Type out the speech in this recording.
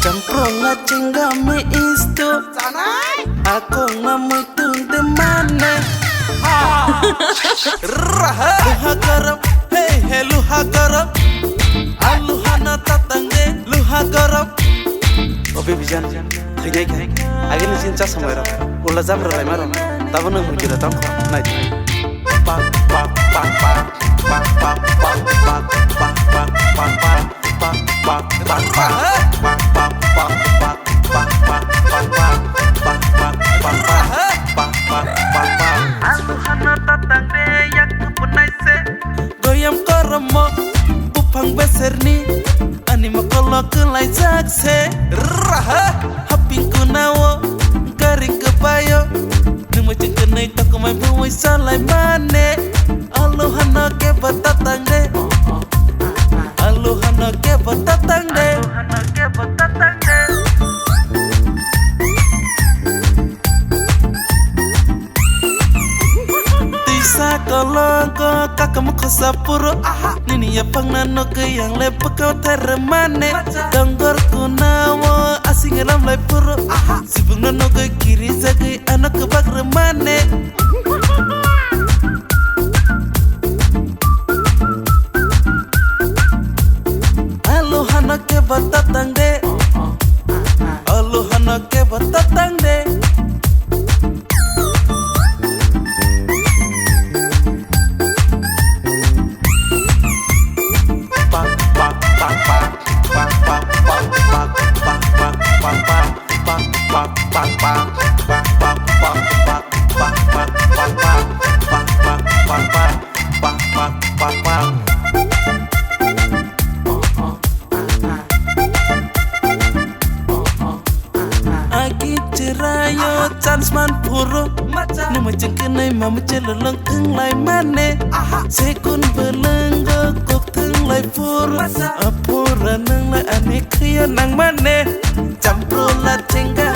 Campurlah cinggami istu aku ngamutung de mana luha garam hey luha garam aluhana tatang de luha garam obe bijan khayai khai agin cinta samara ulla zabra rai maro tabana hurgira tam nai pak pak pak pak pak pak pak pak pak pak pak pak pak pak goyam koromo upang beserni ani makolo kelai jakse haping kunawo garing kebayo nemu cengkenai toko main buwai salai mane aluhana ke batatang de aluhana ke batatang de tisa kolongko kakam khosapuro nini ya pangnano ke yang lepe kau teremane donggor kunawo asing ram lai puro sibung nono ke kiri zagai anak ke bag remane aluhana ke batatang de aluhana ke batatang de Rayo chance man puro nemu cengkenai mamu celolong tenglai mane sekun belenggo kok tenglai puro apura nang lai ane kriya nang mane campur la cengga